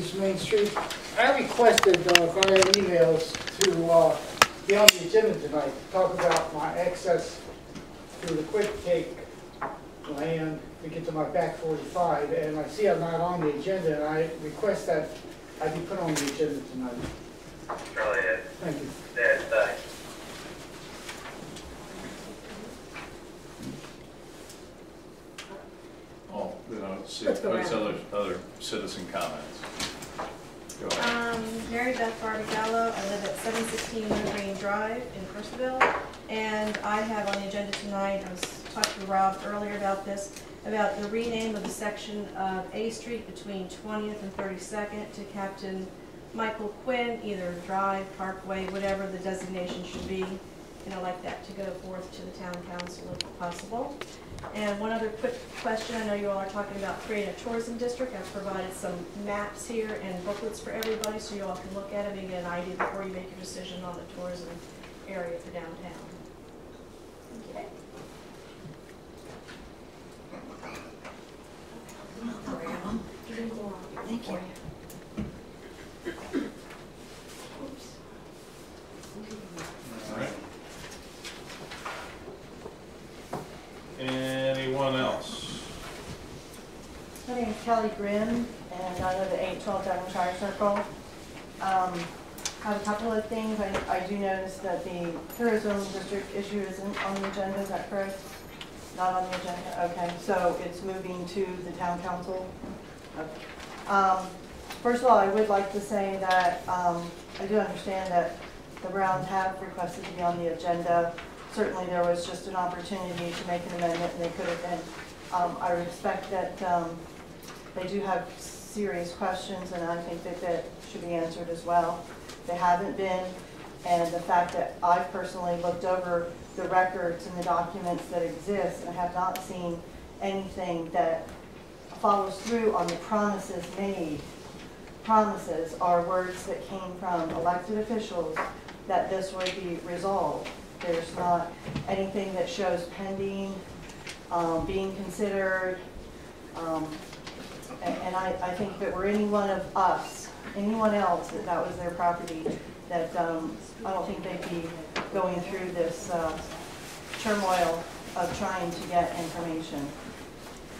East Main Street. I requested via emails to be on the agenda tonight to talk about my access to the Quick Take land to get to my back 45, and I see I'm not on the agenda, and I request that I be put on the agenda tonight. Charlie, Ed. Thank you. Ed, thanks. Oh, let's see, what's other citizen comments? Go ahead. Mary Beth Barbagallo. I live at 716 New Green Drive in Percival, and I have on the agenda tonight, I was talking to Rob earlier about this, about the rename of the section of A Street between 20th and 32nd to Captain Michael Quinn, either Drive, Parkway, whatever the designation should be. And I'd like that to go forth to the town council if possible. And one other quick question, I know you all are talking about creating a tourism district. I've provided some maps here and booklets for everybody so you all can look at it and get an idea before you make your decision on the tourism area for downtown. Okay. Thank you. All right. Anyone else? My name is Kelly Grimm, and I live at 812 Devonshire Circle. I have a couple of things. I do notice that the tourism district issue isn't on the agenda. Is that correct? Not on the agenda? Okay, so it's moving to the town council. Okay. First of all, I would like to say that I do understand that the Browns have requested to be on the agenda. Certainly there was just an opportunity to make an amendment, and they could have been. I respect that they do have serious questions, and I think that should be answered as well. They haven't been, and the fact that I personally looked over the records and the documents that exist, and I have not seen anything that follows through on the promises made. Promises are words that came from elected officials that this would be resolved. There's not anything that shows pending, being considered, and I think if it were any one of us, anyone else that was their property, that I don't think they'd be going through this turmoil of trying to get information.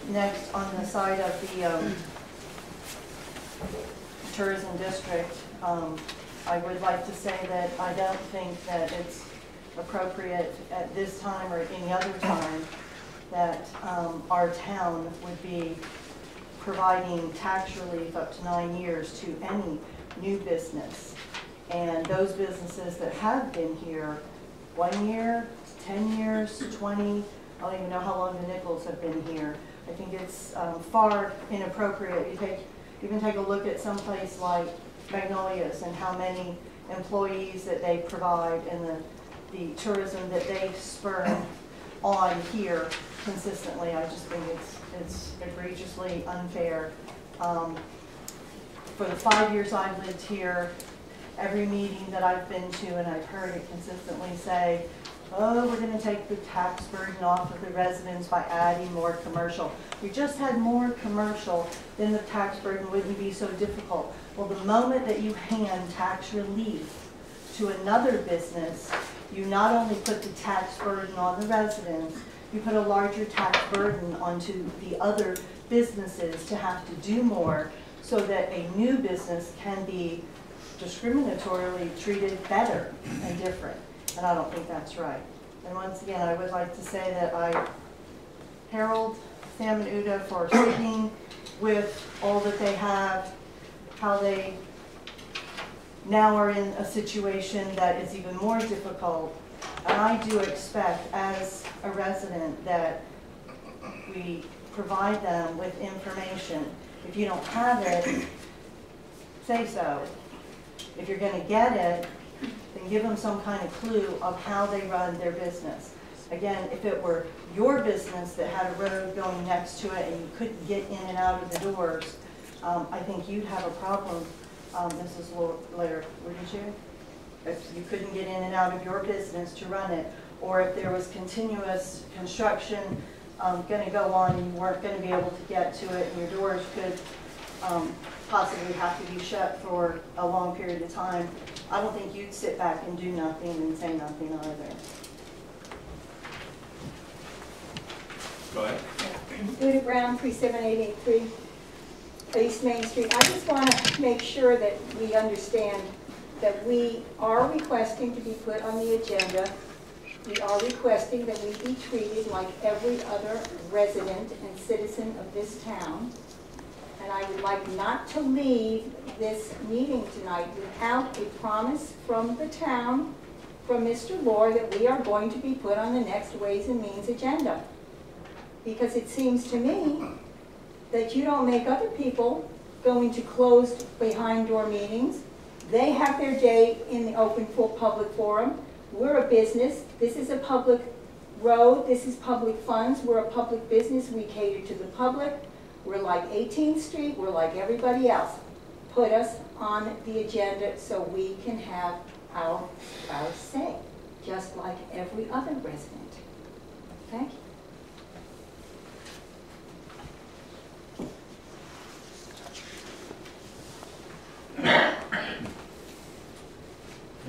Next, on the side of the tourism district, I would like to say that I don't think that it's appropriate at this time or any other time that our town would be providing tax relief up to 9 years to any new business. And those businesses that have been here 1 year, 10 years, 20, I don't even know how long the Nichols have been here. I think it's far inappropriate. You can take a look at some place like Magnolias and how many employees that they provide and the tourism that they spur on here consistently. I just think it's egregiously unfair. For the 5 years I've lived here, every meeting that I've been to, and I've heard it consistently say, oh, we're going to take the tax burden off of the residents by adding more commercial. If we just had more commercial, then the tax burden wouldn't be so difficult. Well, the moment that you hand tax relief to another business, you not only put the tax burden on the residents, you put a larger tax burden onto the other businesses to have to do more so that a new business can be discriminatorily treated better and different. And I don't think that's right. And once again, I would like to say that I herald Sam and Uda for sticking with all that they have, how they now are in a situation that is even more difficult. And I do expect, as a resident, that we provide them with information. If you don't have it, say so. If you're going to get it, then give them some kind of clue of how they run their business. Again, if it were your business that had a road going next to it and you couldn't get in and out of the doors, I think you'd have a problem, Mrs. Laird, wouldn't you? If you couldn't get in and out of your business to run it, or if there was continuous construction going to go on and you weren't going to be able to get to it and your doors could possibly have to be shut for a long period of time, I don't think you'd sit back and do nothing and say nothing either. Go ahead. Uta Brown, 37883 East Main Street. I just want to make sure that we understand that we are requesting to be put on the agenda. We are requesting that we be treated like every other resident and citizen of this town. And I would like not to leave this meeting tonight without a promise from the town, from Mr. Lohr, that we are going to be put on the next Ways and Means agenda. Because it seems to me that you don't make other people go into closed behind door meetings. They have their day in the open full public forum. We're a business. This is a public road. This is public funds. We're a public business. We cater to the public. We're like 18th Street. We're like everybody else. Put us on the agenda so we can have our say, just like every other resident. Thank you.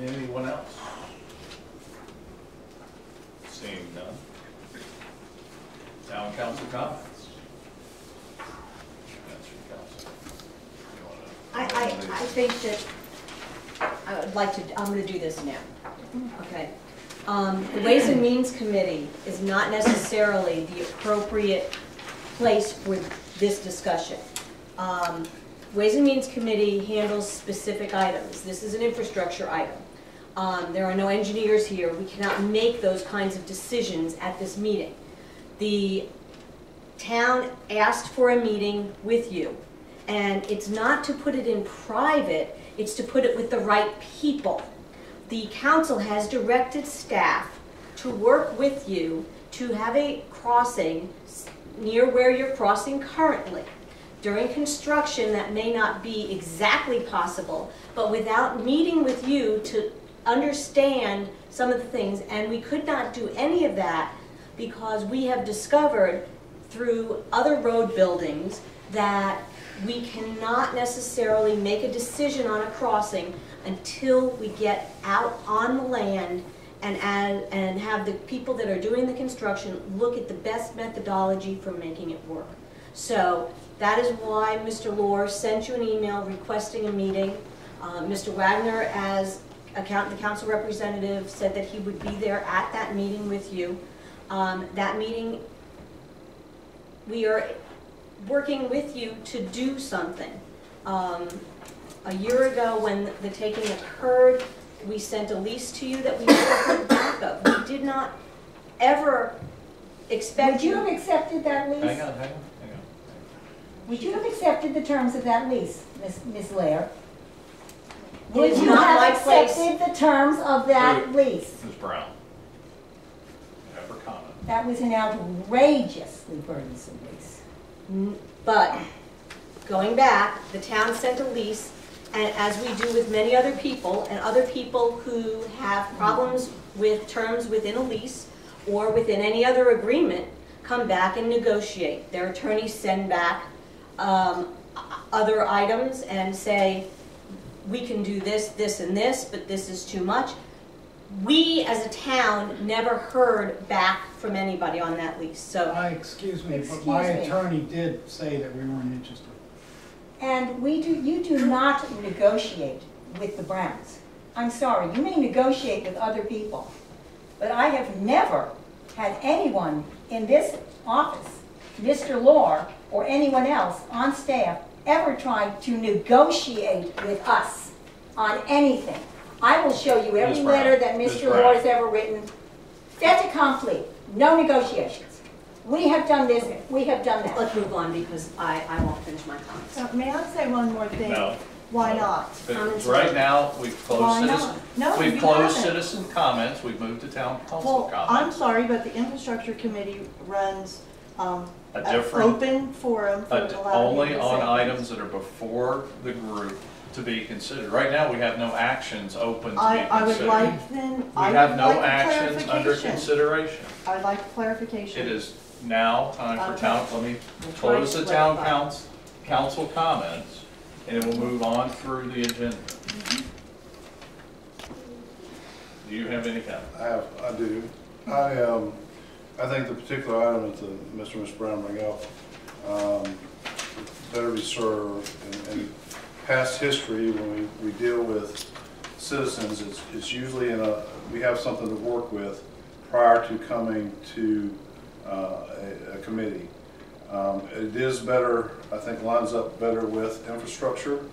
Anyone else? Seeing none. Town council comments? That's your council. You wanna- I think that I would like to, I'm going to do this now. Okay. The Ways and Means Committee is not necessarily the appropriate place for this discussion. Ways and Means Committee handles specific items. This is an infrastructure item. There are no engineers here. We cannot make those kinds of decisions at this meeting. The town asked for a meeting with you, and it's not to put it in private, it's to put it with the right people. The council has directed staff to work with you to have a crossing near where you're crossing currently. During construction, that may not be exactly possible, but without meeting with you to understand some of the things, and we could not do any of that because we have discovered through other road buildings that we cannot necessarily make a decision on a crossing until we get out on the land and have the people that are doing the construction look at the best methodology for making it work. So that is why Mr. Lohr sent you an email requesting a meeting. Mr. Wagner, as the council representative, said that he would be there at that meeting with you. That meeting, we are working with you to do something. A year ago when the taking occurred, we sent a lease to you that we never heard back of. We did not ever expect Would you have accepted that lease? Hang on. Would you have accepted the terms of that lease, Ms. Lair? It Would is you not my have place. accepted the terms of that lease? Ms. Brown. Ever comment? That was an outrageously burdensome lease. But going back, the town sent a lease, and as we do with many other people, and other people who have problems with terms within a lease or within any other agreement, come back and negotiate. Their attorneys send back other items and say, we can do this, this, and this, but this is too much. We, as a town, never heard back from anybody on that lease. So, Excuse me, but my attorney did say that we weren't interested. And you do not negotiate with the Browns. I'm sorry, you may negotiate with other people, but I have never had anyone in this office, Mr. Lohr, or anyone else on staff, ever tried to negotiate with us on anything. I will show you every Ms. Brown, letter that Ms. Mr. Brown. Lohr has ever written. Fait accompli, no negotiations. We have done this, we have done that. let's move on because I won't finish my comments. May I say one more thing? No. Why not? Because right now, we've closed Why citizen, not? No, we've you closed haven't. citizen comments, we've moved to town council Well, I'm comments. sorry, but the infrastructure committee runs A an different, open forum for a lot of only people to on say items that are before the group to be considered. Right now, we have no actions open to be considered. I would like then, We I have would no like a actions under clarification. consideration. I would like clarification. It is now time for Okay. town, let me I'm trying close to the town clarify. council comments, and it will move on through the agenda. Do you have any comments? I do. I think the particular item that Mr. and Ms. Brown bring up better be served. In past history, when we deal with citizens, it's usually we have something to work with prior to coming to a committee. It is better, I think lines up better with infrastructure.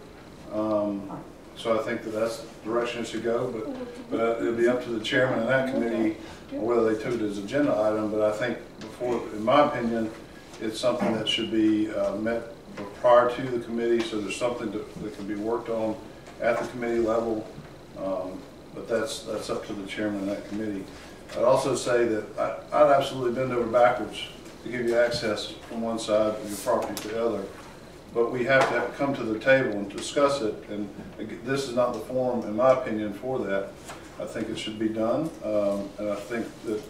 So I think that's the direction it should go, but it'll be up to the chairman of that committee or whether they took it as an agenda item. But I think before, in my opinion, it's something that should be met prior to the committee, so there's something that can be worked on at the committee level. But that's up to the chairman of that committee. I'd also say that I'd absolutely bend over backwards to give you access from one side of your property to the other. But we have to come to the table and discuss it, and this is not the forum, in my opinion, for that. I think it should be done, and I think that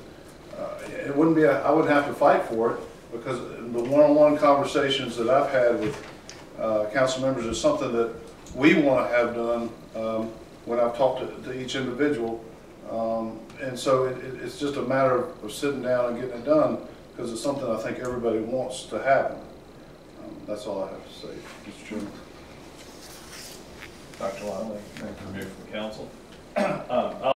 it wouldn't be, I wouldn't have to fight for it, because the one-on-one conversations that I've had with council members is something that we want to have done when I've talked to each individual. And so it's just a matter of sitting down and getting it done, because it's something I think everybody wants to happen. That's all I have to say, Mr. Chairman. Dr. Wiley, from council.